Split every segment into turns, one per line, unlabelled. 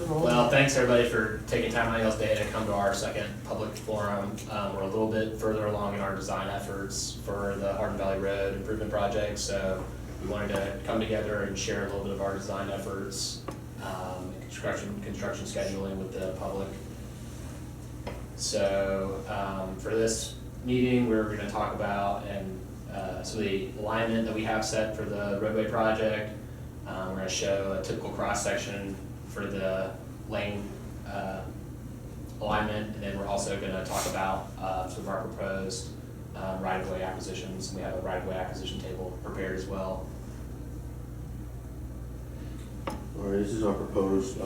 Well, thanks everybody for taking time out of y'all's day to come to our second public forum. We're a little bit further along in our design efforts for the Hardin Valley Road improvement project, so we wanted to come together and share a little bit of our design efforts, construction scheduling with the public. So for this meeting, we're going to talk about so the alignment that we have set for the roadway project. We're going to show a typical cross section for the lane alignment, and then we're also going to talk about some of our proposed right-of-way acquisitions. We have a right-of-way acquisition table prepared as well.
All right, this is our proposed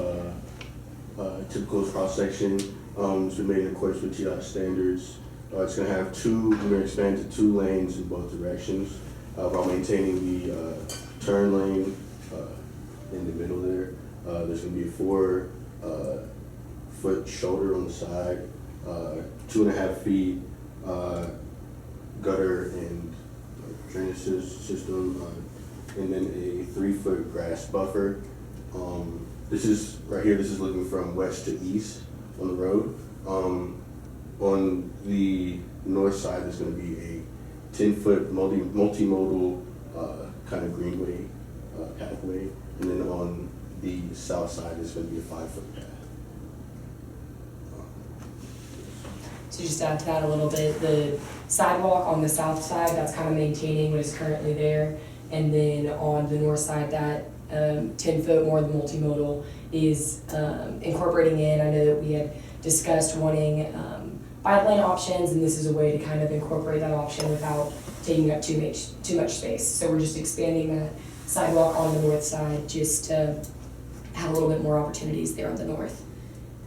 typical cross section. It's been made in accordance with TDOT standards. It's going to have we're going to expand to 2 lanes in both directions while maintaining the turn lane in the middle there. There's going to be a 4-foot shoulder on the side, 2.5 feet gutter and drainage system, and then a 3-foot grass buffer. This is right here. This is looking from west to east on the road. On the north side, there's going to be a 10-foot multimodal kind of greenway pathway, and then on the south side is going to be a 5-foot path.
So just to add to that a little bit, the sidewalk on the south side, that's kind of maintaining what is currently there, and then on the north side, that 10-foot more, the multimodal is incorporating in. I know that we had discussed wanting bike lane options, and this is a way to kind of incorporate that option without taking up too much space. So we're just expanding the sidewalk on the north side just to have a little bit more opportunities there on the north.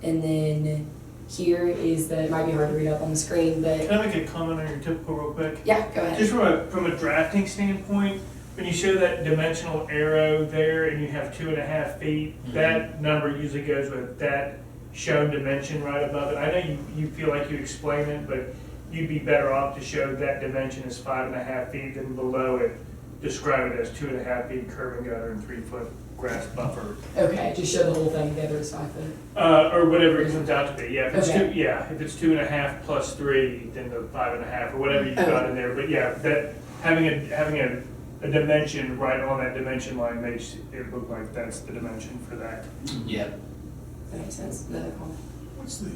And then here is it might be hard to read up on the screen, but
can I make a comment on your typical real quick?
yeah, go ahead.
Just from a drafting standpoint, when you show that dimensional arrow there and you have 2.5 feet, that number usually goes with that shown dimension right above it. I know you feel like you explain it, but you'd be better off to show that dimension as 5.5 feet than below it, describe it as 2.5 feet curb and gutter and 3-foot grass buffer.
Okay, just show the whole thing together as 5 foot.
Or whatever it comes out to be. Yeah, if it's
Okay.
if it's 2.5 plus 3, then the 5.5 or whatever you've got in there. But yeah, that having a dimension right on that dimension line makes it look like that's the dimension for that.
Yeah.
That makes sense. Another comment.
What's the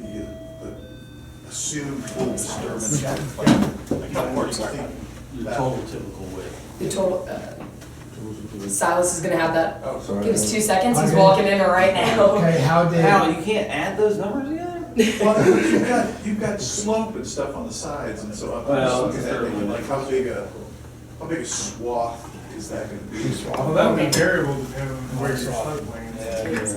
assumed full disturbance?
The total typical width.
The total, Silas is gonna have that.
Oh, sorry.
Give us 2 seconds. He's walking in right now.
Okay, Hal, you can't add those numbers together?
Well, you've got slope and stuff on the sides, and so I'm
Well,
just looking at thinking, like, how big a swath is that gonna be?
Well, that would be variable depending on where your slope lanes.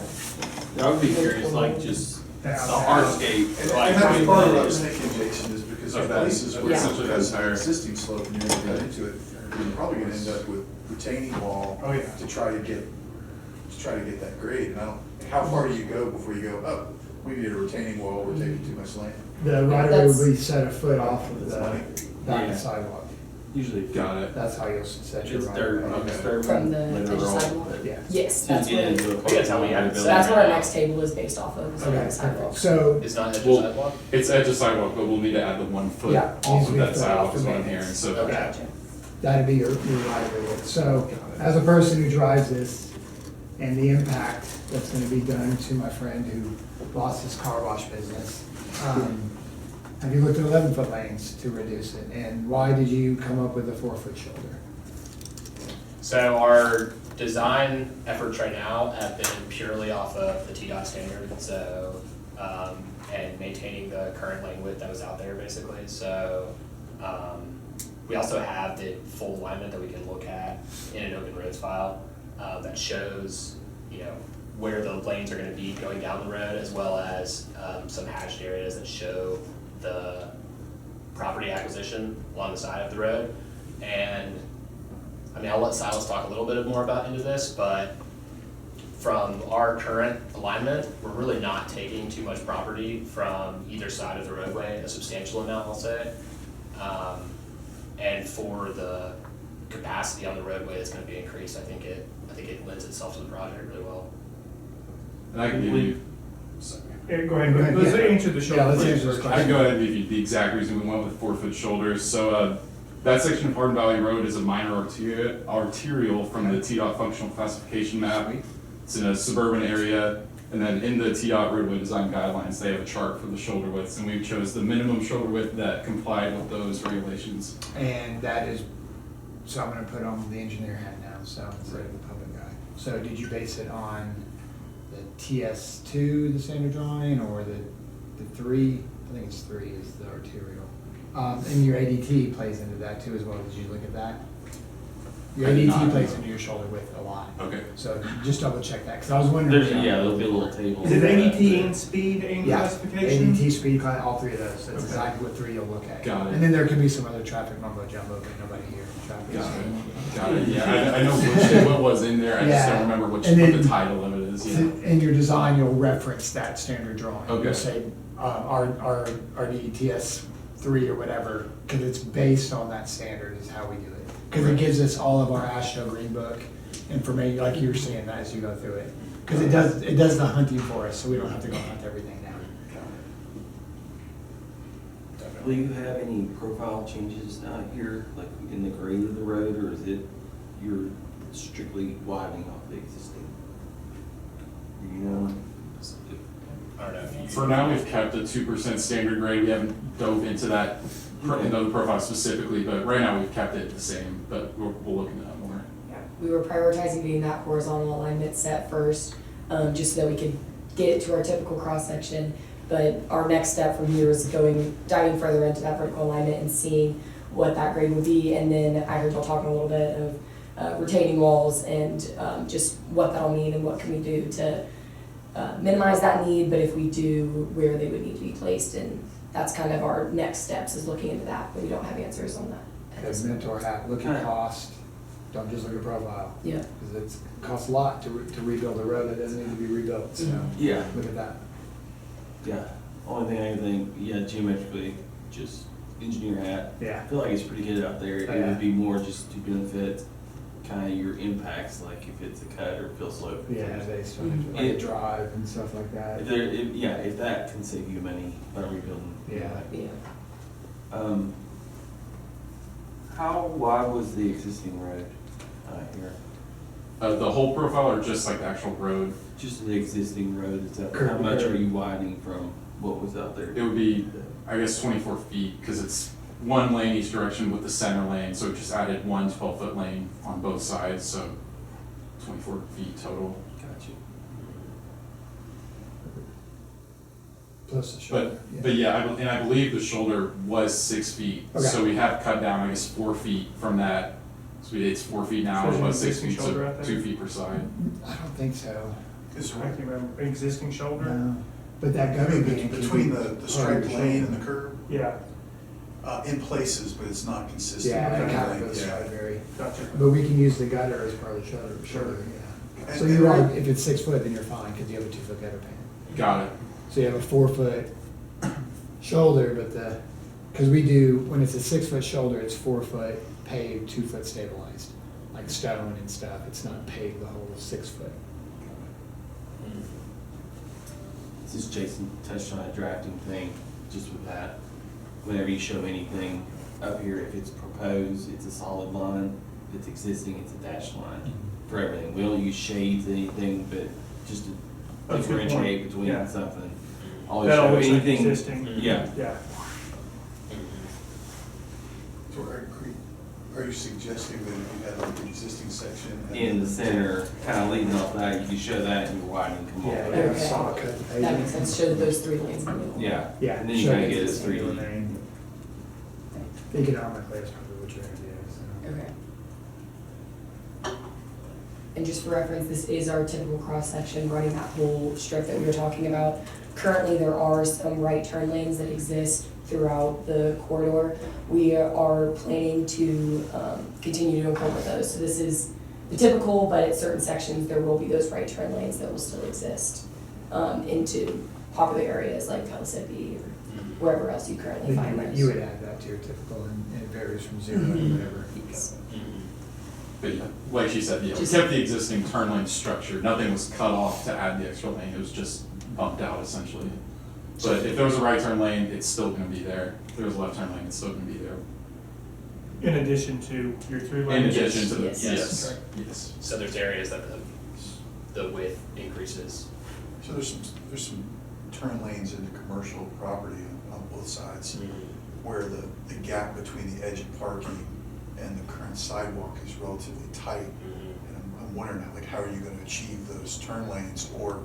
I would be curious, like, just the hardscape,
And
like,
that was part of what I was thinking, Jason, is because of places where
Yeah.
essentially has an existing slope and you're gonna cut into it, you're probably gonna end up with retaining wall
Oh, yeah.
to try to get that grade. And how far do you go before you go, oh, we need a retaining wall, we're taking too much land?
The right of way will be set a foot off of the back
Yeah.
of the sidewalk.
usually got it.
That's how you'll set your
It's
right
dirt,
of way.
disturbance.
From the
later
edge of
on,
sidewalk?
but
Yeah.
Yes,
just
that's
get
what.
into a
We gotta tell me how to
So that's what our next table is based off of. Is
Okay,
the sidewalk.
perfect. So,
It's not edge of
Well,
sidewalk?
It's edge of sidewalk, but we'll need to add the 1 foot
Yeah, needs
off
to
of
be
that
foot
sidewalk
off
is
the
what I'm
main.
hearing, so.
Okay.
Gotcha.
that'd be your right of way. So, as a person who drives this and the impact that's gonna be done to my friend who lost his car wash business, have you looked at 11-foot lanes to reduce it? And why did you come up with a 4-foot shoulder?
So our design efforts right now have been purely off of the TDOT standard, so, and maintaining the current lane width that was out there basically. So, we also have the full alignment that we can look at in an open roads file, that shows, where the lanes are gonna be going down the road, as well as, some hatched areas that show the property acquisition along the side of the road. And I'll let Silas talk a little bit more about into this, but from our current alignment, we're really not taking too much property from either side of the roadway, a substantial amount, I'll say. And for the capacity on the roadway that's gonna be increased, I think it lends itself to the project really well.
And I can give you, sorry.
Go ahead, let's
Yeah.
answer the shoulder.
Yeah, let's
first.
answer this
I
question.
can go ahead and give you the exact reason we went with 4-foot shoulders. So that section of Hardin Valley Road is a minor arterial from the TDOT functional classification map. It's in a suburban area. And then in the TDOT roadway design guidelines, they have a chart for the shoulder widths, and we chose the minimum shoulder width that complied with those regulations.
And that is, so I'm gonna put on the engineer hat now, so instead of the public guy. So did you base it on the TS2, the standard drawing, or the 3? I think it's 3 is the arterial. And your ADT plays into that too as well. Did you look at that? Your
I did
ADT
not.
plays into your shoulder width a lot.
Okay.
So just double check that, because I was wondering.
There'll be a little table.
Is it ADT and speed and
Yeah,
classification?
ADT, speed, all 3 of those. That's
Okay.
exactly what 3 you'll look at.
Got it.
And then there could be some other traffic mumbo jumbo, but nobody here. Traffic.
Got it. Got it. Yeah, I know what was in there. I just
Yeah.
don't remember
And
what
then-
the title of it is. Yeah.
In your design, you'll reference that standard drawing.
Okay.
You'll say, our DETS 3 or whatever, because it's based on that standard is how we do it. Because it gives us all of our ASHTO Green Book information, like you were saying that as you go through it. Because it does the hunting for us, so we don't have to go hunt everything down.
Will you have any profile changes out here, like in the grade of the road, or is it you're strictly widening off the existing? You know?
I don't know if you.
For now, we've kept a 2% standard grade. We haven't dove into that, into the profile specifically, but right now we've kept it the same, but we'll look into that more.
Yeah, we were prioritizing getting that horizontal alignment set first, just so that we could get it to our typical cross-section. But our next step from here is diving further into that vertical alignment and seeing what that grade would be. And then I heard y'all talking a little bit of retaining walls and just what that'll mean and what can we do to minimize that need, but if we do, where they would need to be placed. And that's kind of our next steps, is looking into that, but we don't have answers on that.
As mentor hat, look at cost, don't just look at profile.
Yeah.
Because it costs a lot to rebuild a road that doesn't need to be rebuilt, so
Yeah.
look at that.
Yeah, only thing I can think, yeah, geometrically, just engineer hat.
Yeah.
I feel like it's pretty good out there. It
Yeah.
would be more just to benefit kind of your impacts, like if it's a cut or fill slope.
Yeah, they still have
Mhm.
to, like a drive and stuff like that.
If that can save you money by rebuilding.
Yeah.
Yeah.
How wide was the existing road here?
The whole profile or just like the actual road?
Just the existing road itself.
Curb
How
to
much
curb.
are you widening from what was out there?
It would be, I guess, 24 feet, because it's one lane each direction with the center lane, so it just added one 12-foot lane on both sides, so 24 feet total.
Gotcha.
Plus the shoulder.
But yeah, I believe the shoulder was 6 feet,
Okay.
so we have cut down, I guess, 4 feet from that. So it's 4 feet now,
So
it
there's an
was 6
existing
feet,
shoulder
so
out there?
2 feet per side.
I don't think so.
Is
I can't remember, existing shoulder?
No. But that gutter being.
between the striped lane and the curb,
Yeah,
in places, but it's not consistent.
Yeah, that
I
kind of
think,
goes
yeah.
very.
gotcha.
But we can use the gutter as part of the shoulder, yeah. So
And-
you're
and-
right, if it's 6 foot, then you're fine, because you have a 2 foot gutter pan.
Got it.
So you have a 4 foot shoulder, but because we do, when it's a 6 foot shoulder, it's 4 foot paved, 2 foot stabilized, like stone and stuff. It's not paved the whole 6 foot.
This is Jason touched on a drafting thing, just with that. Whenever you show anything up here, if it's proposed, it's a solid line. If it's existing, it's a dashed line for everything. We don't use shades, anything, but just to
That's a good point.
differentiate between
Yeah.
something. Always
That
show
always like
anything.
existing.
Yeah.
Yeah.
So are you suggesting that if you had like an existing section? and-
In the center, kind of leading off that, you can show that and you're widening them all.
Yeah,
the
yeah,
way.
Okay.
saw cut the
That
pavement.
makes sense, show those 3 lanes in the middle.
Yeah.
Yeah.
And then you
show
kind of get it
existing
3D.
remain. Economically, that's probably what you're gonna do, so.
Okay. And just for reference, this is our typical cross-section running that whole strip that we were talking about. Currently, there are some right turn lanes that exist throughout the corridor. We are planning to continue to incorporate those. So this is the typical, but at certain sections, there will be those right turn lanes that will still exist into popular areas like Palisade or wherever else you currently find
Then
those.
you would add that to your typical, and it varies from 0 to whatever.
Yes.
But yeah, like she said, yeah, we
Just-
kept the existing turn lane structure. Nothing was cut off to add the extra lane. It was just bumped out essentially. But if there was a right turn lane, it's still gonna be there. If there was a left turn lane, it's still gonna be there.
In addition to your through
In
lanes?
addition to the,
Yes.
yes, yes.
So there's areas that the width increases.
So there's some turn lanes into commercial property on both sides, where the gap between the edge of parking and the current sidewalk is relatively tight. And I'm wondering, like, how are you gonna achieve those turn lanes, or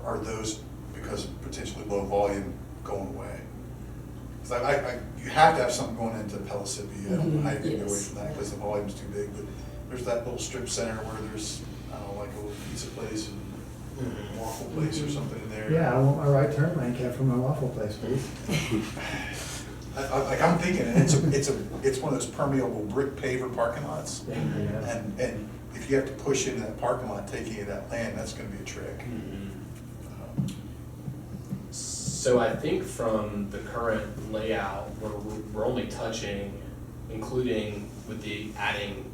are those, because of potentially low volume, going away? Because you have to have something going into Pellissippi, I don't know how you can get away
Yes.
from that, because the volume's too big, but there's that little strip center where there's, I don't know, like a little pizza place and waffle place or something in there.
Yeah, I want my right turn lane kept from my waffle place, please.
Like, I'm thinking, it's one of those permeable brick paver parking lots,
Yeah.
and if you have to push into that parking lot, taking you that land, that's gonna be a trick.
So I think from the current layout, we're only touching, including with the adding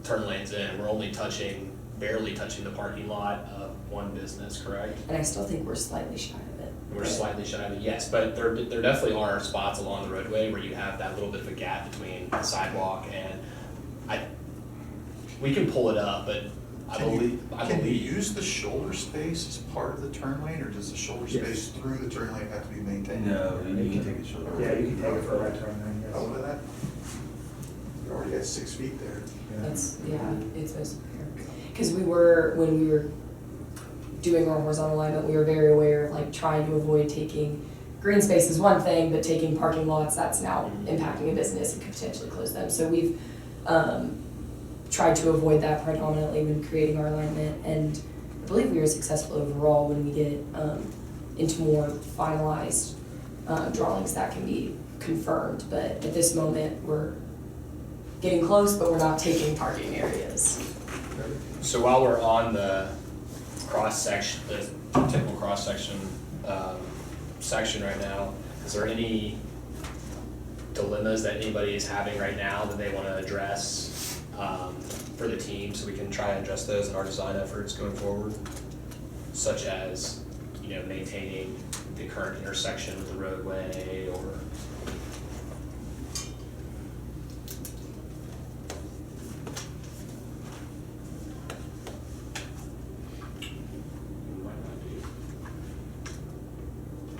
turn lanes in, we're only touching, barely touching the parking lot of one business, correct?
And I still think we're slightly shy of it.
We're slightly shy of it, yes, but there definitely are spots along the roadway where you have that little bit of a gap between the sidewalk and we can pull it up, but I
Can you
believe.
use the shoulder space as part of the turn lane, or does the shoulder
Yes.
space through the turn lane have to be maintained?
No, you can take a shoulder.
Yeah, you can take it for a right turn lane, yes.
Oh, look at that. You already got 6 feet there.
That's, yeah, it's supposed to be here. Because when we were doing our horizontal alignment, we were very aware of like trying to avoid taking, green space is one thing, but taking parking lots, that's now impacting a business and could potentially close them. So we've tried to avoid that predominantly when creating our alignment, and I believe we were successful overall when we get into more finalized drawings that can be confirmed. But at this moment, we're getting close, but we're not taking parking areas.
So while we're on the cross-section, the typical cross-section section right now, is there any dilemmas that anybody is having right now that they want to address for the team, so we can try and address those in our design efforts going forward? Such as, maintaining the current intersection with the roadway, or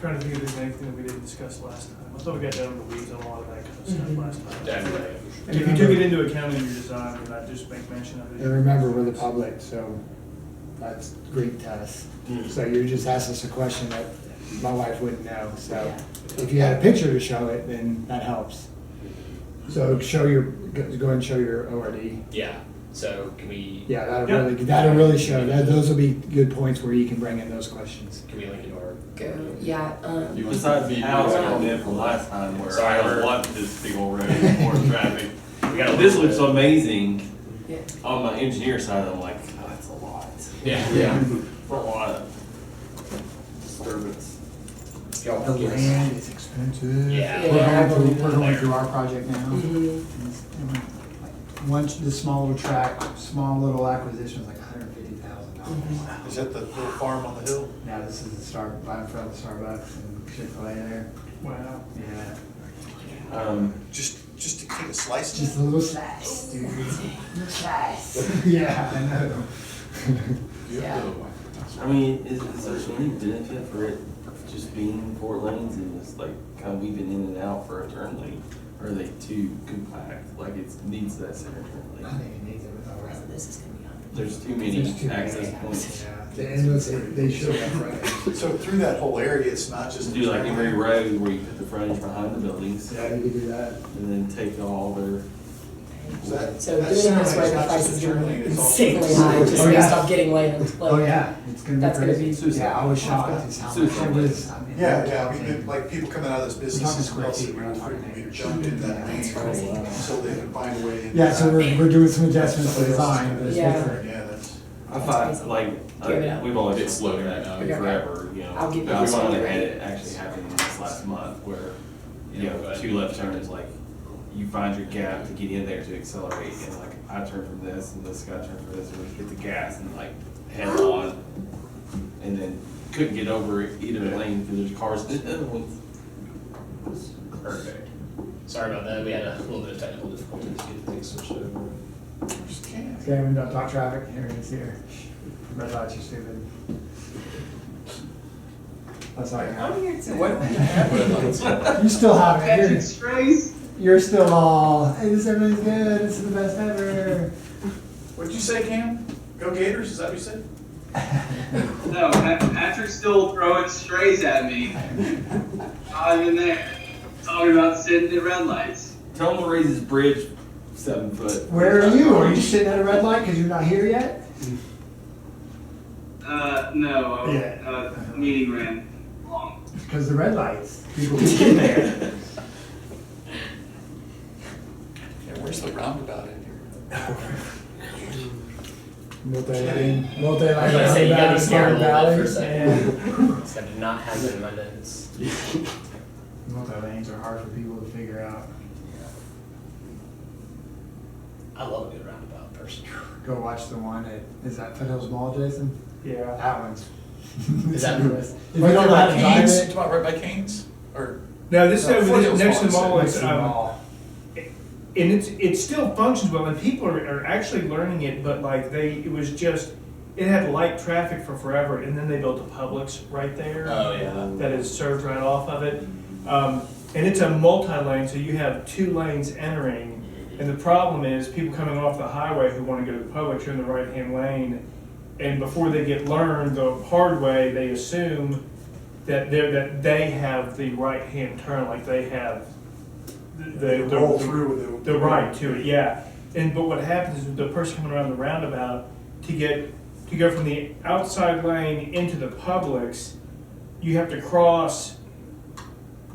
Trying to think if there's anything that we didn't discuss last time. I thought we got down in the weeds on a lot of that kind of stuff last time.
definitely.
And if you took it into account in your design, then I'd just make mention of it.
And remember, we're the public, so that's Greek to us. So you just asked us a question that my wife wouldn't know, so
Yeah.
if you had a picture to show it, then that helps. So go ahead and show your ORD.
Yeah, so can we?
Yeah,
Yeah.
that'll really show, those will be good points where you can bring in those questions.
Can we link it to our?
Go, yeah,
You want
Besides
to
the
be-
house coming in from last time where
Sorry,
I don't
we're-
want this big old road and more traffic.
We got a
This
little
looks
bit.
amazing.
yeah.
On my engineer side, I'm like, oh, that's a lot.
Yeah.
A lot of disturbance.
Y'all
The
give us-
land is expensive.
Yeah.
We're going through our project now.
Mhm.
Once the small little track, small little acquisition was like $150,000.
Is that the little farm on the hill?
Now this is the right in front of the Starbucks and Chick-fil-A there.
Wow.
Yeah.
Just to take a slice?
Just a little slice, dude. Little slice. Yeah, I know.
Yeah.
I mean, is there any benefit for it just being 4 lanes and just like kind of weaving in and out for a turn lane? Or are they too compact, like it needs that center turn
I
lane?
think it needs it around.
This is gonna be on.
There's too many
There's too many.
access points.
Yeah, and they should have right.
So through that whole area, it's not just.
Just do like every road where you put the frontage behind the buildings
Yeah, you could do that.
and then take all their,
So doing it this way, the price is gonna be insanely high, just
Oh,
based
yeah.
off getting land.
Oh, yeah, it's gonna be
That's gonna
crazy.
be-
Yeah, I was shocked at how much it was. I mean,
Yeah, I mean, like people coming out of this business,
talking
it's
square feet,
relatively
we're not talking
frequently
acres.
jumped in that
That's crazy.
lane, so they can find a way in.
Yeah, so we're doing some adjustments to design, but it's
Yeah.
different.
Yeah, that's.
I find, like,
Give it up.
we've always.
It's slow right now.
Okay.
Forever, you know.
I'll give you
But
this
we've
one.
only had it actually happen this last month where, you know, 2 left turns, like, you find your gap to get in there to accelerate, and like, I turn from this, and this guy turned from this, and we hit the gas and like head on, and then couldn't get over either lane because there's cars in the other ones.
Perfect. Sorry about that, we had a little bit of technical difficulties getting things switched over.
Just can't.
Okay, we don't talk traffic, here it is here. Red lights are stupid. That's all you have.
What?
You still have it,
Patrick
you're,
Strays.
you're still all, hey, this everything's good, this is the best ever.
What'd you say, Cam? Go Gators, is that what you said?
No, Patrick's still throwing strays at me. Not even there. Talking about sitting at red lights.
Tell him to raise his bridge 7 foot.
Where are you? Are you sitting at a red light because you're not here yet?
No.
Yeah.
Meeting ran long.
Because the red lights, people can get there.
Yeah, where's the roundabout in here?
Multi-lane
I was gonna say, you got me scared a little bit for a second.
second.
So I did not have it in my notes.
Multi-lanes are hard for people to figure out.
I love a good roundabout personally.
Go watch the one at, is that Foothills Mall, Jason?
Yeah.
That one's.
Is that-
If you don't know how to drive
Canes?
it.
Talking about right by Canes? Or?
No, this
No,
over
Foothills
next to the
Mall,
mall
Next
is,
to the mall.
and it still functions well, and people are actually learning it, but like it was just, it had light traffic for forever, and then they built a Publix right there.
Oh, yeah.
That is served right off of it. And it's a multi-lane, so you have 2 lanes entering, and the problem is people coming off the highway who want to go to the Publix are in the right-hand lane, and before they get learned the hard way, they assume that they have the right-hand turn, like they have the
Roll through with
the right to it, yeah. But what happens is the person coming around the roundabout to go from the outside lane into the Publix, you have to cross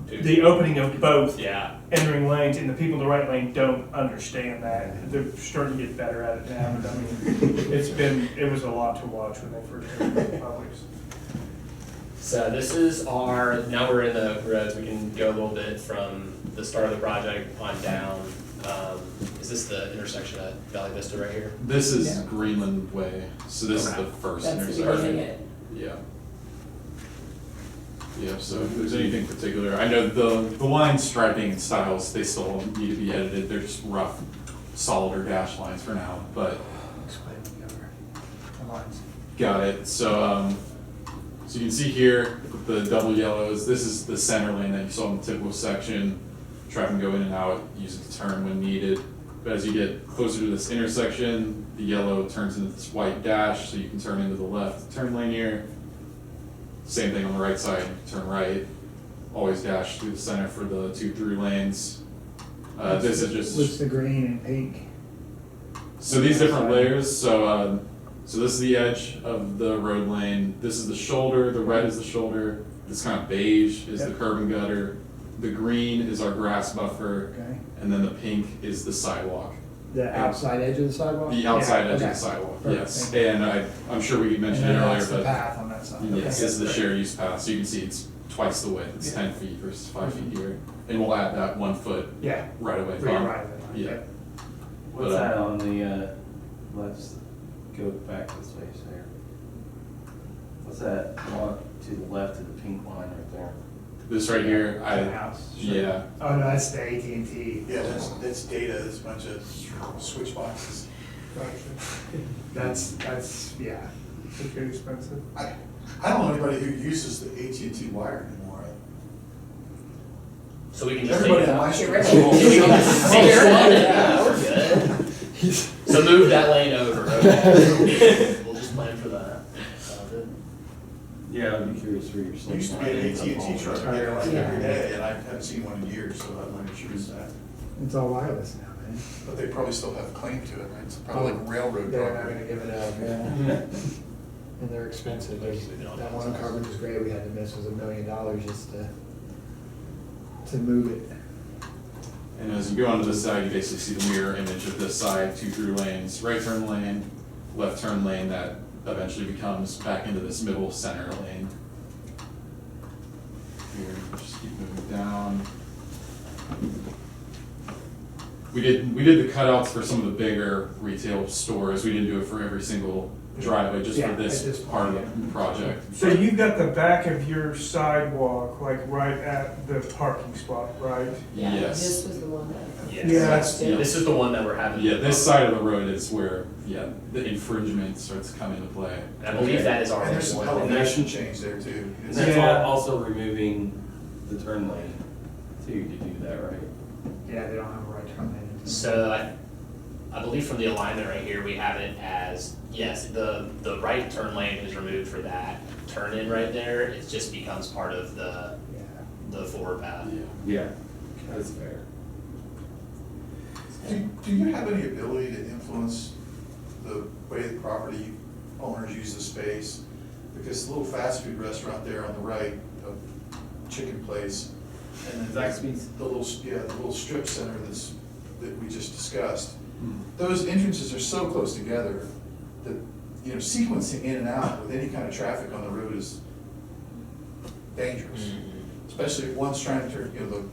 the opening of both
Yeah.
entering lanes, and the people in the right lane don't understand that. They're starting to get better at it now, but I mean, it was a lot to watch when they first came to the Publix.
So this is now we're in the roads, we can go a little bit from the start of the project on down. Is this the intersection at Valley Vista right here?
This is
Yeah.
Greenland Way, so this is the first
That's the
intersection.
beginning.
Yeah. Yeah, so if there's anything particular, I know the line striping and styles, they still need to be edited, they're just rough, solid or dash lines for now, but
Explain the lines.
got it. So, so you can see here, with the double yellows, this is the center lane that you saw in the typical section. Traffic can go in and out, use it to turn when needed. But as you get closer to this intersection, the yellow turns into this white dash, so you can turn into the left turn lane here. Same thing on the right side, turn right, always dash through the center for the 2 through lanes. This is just.
What's the green and pink?
So these different layers, so this is the edge of the road lane, this is the shoulder, the red is the shoulder, this kind of beige is the
Yep.
curb and gutter, the green is our grass buffer,
Okay.
and then the pink is the sidewalk.
The outside edge of the sidewalk?
The outside
Yeah,
edge of
okay.
the sidewalk,
Perfect,
yes.
thank you.
And I'm sure we
And
mentioned
then
it earlier,
that's the
but
path on that side.
yes,
Okay.
this is the shared use path, so you can see it's twice the width, it's
Yeah.
10 feet versus 5 feet here. And we'll add that 1 foot
Yeah.
right away.
Right, right.
Yeah.
What's
But,
that on the, let's go back this way, there. What's that one to the left of the pink line right there?
This right here,
The house.
yeah.
Oh, no, that's the AT&T.
Yeah, that's data, it's a bunch of switch boxes.
That's, yeah.
It's getting expensive.
I don't know anybody who uses the AT&T wire anymore.
So we can just take
Everybody
it
on my
out.
street.
Get rid of
Yeah, we're good. So move that lane over, okay? We'll just plan for that.
Yeah, I'd be curious for your.
There used to be an AT&T truck here like every day, and I haven't seen one in years, so I'm not sure it's that.
It's all wireless now, man.
But they probably still have claim to it, right? It's probably like railroad
They're not
property.
gonna give it up, yeah. And they're expensive. That one in Carbon was great, we had to miss was $1 million just to move it.
And as you go onto this side, you basically see the mirror image of this side, 2 through lanes, right turn lane, left turn lane that eventually becomes back into this middle center lane. Here, just keep moving down. we did the cutouts for some of the bigger retail stores. We didn't do it for every single driveway, just
Yeah,
for this
at this
part
point,
of the project.
So you've got the back of your sidewalk, like right at the parking spot, right?
Yeah,
Yes.
this was the one that.
Yes.
Yeah,
that's-
Yeah, this is the one that we're having.
Yeah, this side of the road is where, yeah, the infringement starts to come into play.
And I believe that is
And
already
there's some
one.
elevation change there too.
And
It's-
that's
Yeah.
also removing the turn lane too, to do that, right?
Yeah, they don't have a right turn lane.
So I believe from the alignment right here, we have it as, yes, the right turn lane is removed for that turn in right there. It just becomes part of the forward path.
Yeah, that's fair.
Do you have any ability to influence the way the property owners use the space? Because the little fast food restaurant there on the right, the chicken place, and then
Zaxby's?
the little strip center that we just discussed. Those entrances are so close together that, you know, sequencing in and out with any kind of traffic on the road is dangerous. Especially if one's trying to turn, you know, the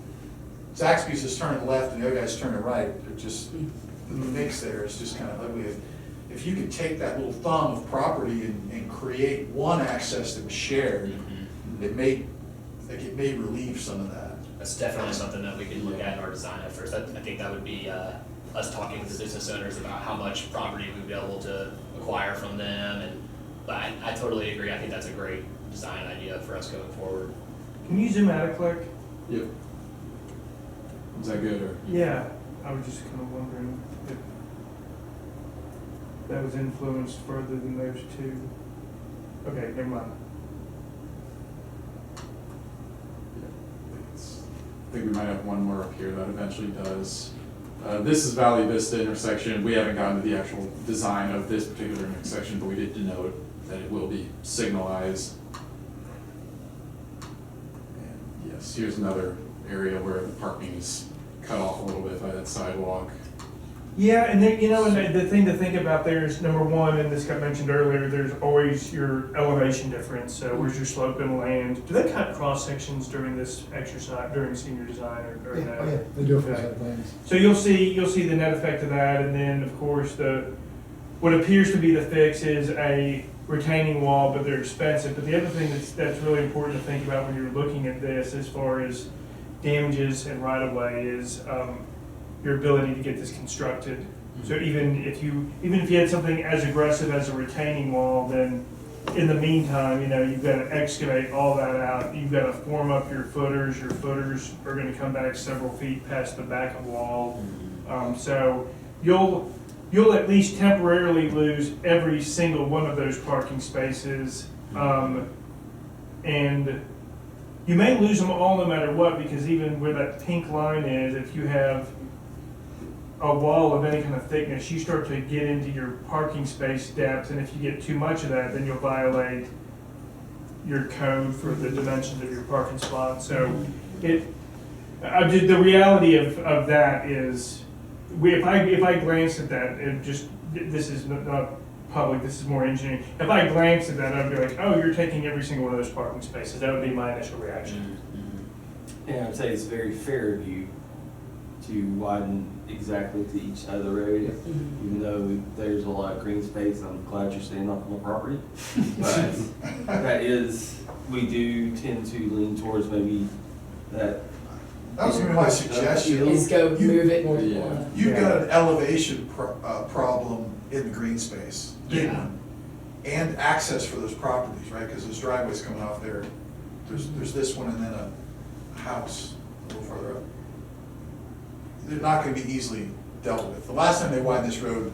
Zaxby's is turning left and the other guy's turning right. They're just, the mix there is just kind of ugly. If you could take that little thumb of property and create one access that was shared, it may relieve some of that.
That's definitely something that we could look at in our design efforts. I think that would be us talking with the business owners about how much property we'd be able to acquire from them. But I totally agree. I think that's a great design idea for us going forward.
Can you zoom out a click?
Yep. Is that good, or?
Yeah, I was just kind of wondering if that was influenced further than those two. Okay, never mind.
I think we might have one more up here that eventually does. This is Valley Vista intersection. We haven't gotten to the actual design of this particular intersection, but we did denote that it will be signalized. And yes, here's another area where the parking is cut off a little bit by that sidewalk.
Yeah, and then, you know, and the thing to think about there is, number one, and this got mentioned earlier, there's always your elevation difference. So where's your slope and land? Do they cut cross sections during this exercise, during senior design, or no?
Oh, yeah, they do it for
Okay.
site plans.
So you'll see the net effect of that, and then, of course, what appears to be the fix is a retaining wall, but they're expensive. But the other thing that's really important to think about when you're looking at this, as far as damages and right-of-way, is your ability to get this constructed. So even if you had something as aggressive as a retaining wall, then in the meantime, you know, you've got to excavate all that out. You've got to form up your footers. Your footers are going to come back several feet past the back of the wall. So you'll at least temporarily lose every single one of those parking spaces. And you may lose them all no matter what, because even where that pink line is, if you have a wall of any kind of thickness, you start to get into your parking space depth, and if you get too much of that, then you'll violate your code for the dimensions of your parking spot. So the reality of that is, if I glanced at that, this is not public, this is more engineering. If I glanced at that, I'd be like, oh, you're taking every single one of those parking spaces. That would be my initial reaction.
And I'd say it's very fair of you to widen exactly to each side of the road, even though there's a lot of green space. I'm glad you're staying off my property. But that is, we do tend to lean towards maybe that.
That was gonna be my suggestion.
Is go move it more.
Yeah.
You've got an elevation problem in the green space.
Yeah.
And access for those properties, right? Because those driveways coming off there, there's this one and then a house a little further up. They're not gonna be easily dealt with. The last time they widened this road,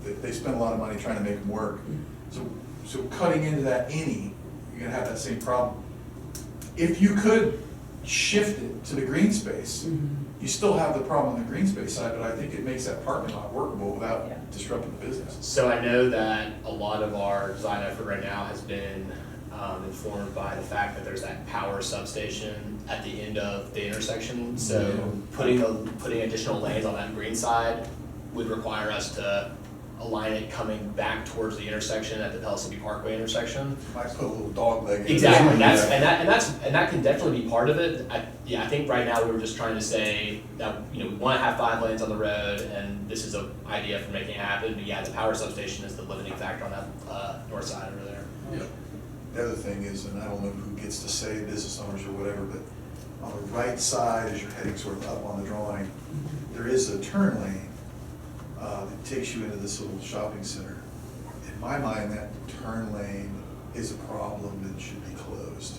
they spent a lot of money trying to make them work. So cutting into that you're gonna have that same problem. If you could shift it to the green space, you still have the problem on the green space side, but I think it makes that parking lot workable without disrupting the business.
So I know that a lot of our design effort right now has been informed by the fact that there's that power substation at the end of the intersection. So putting additional lanes on that green side would require us to align it coming back towards the intersection at the Pelican Parkway intersection.
Might put a little dog leg in it.
Exactly,
Yeah.
and that can definitely be part of it. I think right now we were just trying to say that, you know, we wanna have 5 lanes on the road, and this is an idea for making it happen, but yeah, the power substation is the limiting factor on that, north side over there.
Yeah. The other thing is, and I don't know who gets to say, business owners or whatever, but on the right side, as you're heading sort of up on the drawing, there is a turn lane that takes you into this little shopping center. In my mind, that turn lane is a problem that should be closed.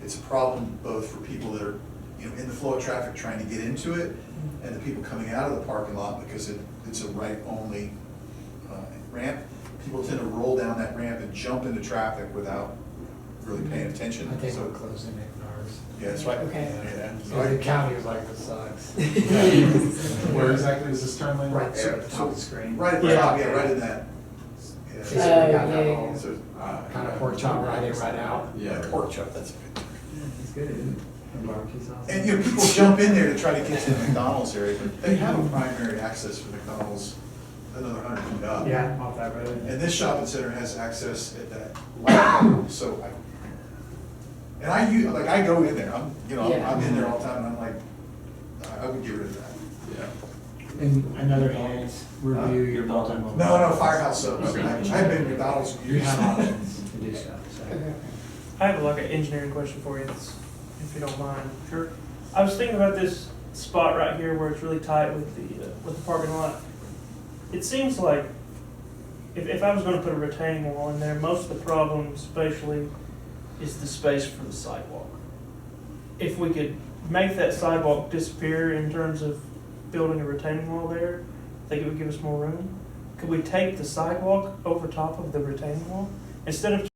It's a problem both for people that are, you know, in the flow of traffic trying to get into it, and the people coming out of the parking lot because it's a right-only ramp. People tend to roll down that ramp and jump into traffic without really paying attention.
I think
So-
we're closing it in ours.
Yeah, that's right.
Okay.
Yeah.
So the county was like, this sucks.
Where exactly is this turn lane?
Right there at the top of the screen.
Right at the top, yeah, right in that.
So
Yeah.
we got
Oh,
that
yeah.
whole
So,
kind of pork chop right in, right out.
yeah, pork chop, that's a good term.
It's good, isn't it? And barbecue sauce.
And, you know, people jump in there to try to get to the McDonald's area, but they have a primary access for McDonald's another 100 feet up.
Yeah, off that road.
And this shopping center has access at that light, so I go in there, I'm in there all the time, and I'm like, I would get rid of that.
Yeah.
And another enhanced review your multi-mobile.
No, Firehouse subs,
Okay.
I've been to McDonald's for
You
years.
have options to do stuff, so.
Okay.
I have like an engineering question for you, if you don't mind. Sure. I was thinking about this spot right here where it's really tight with the parking lot. It seems like if I was going to put a retaining wall in there, most of the problem spatially is the space for the sidewalk. If we could make that sidewalk disappear in terms of building a retaining wall there, I think it would give us more room. Could we take the sidewalk over top of the retaining wall instead of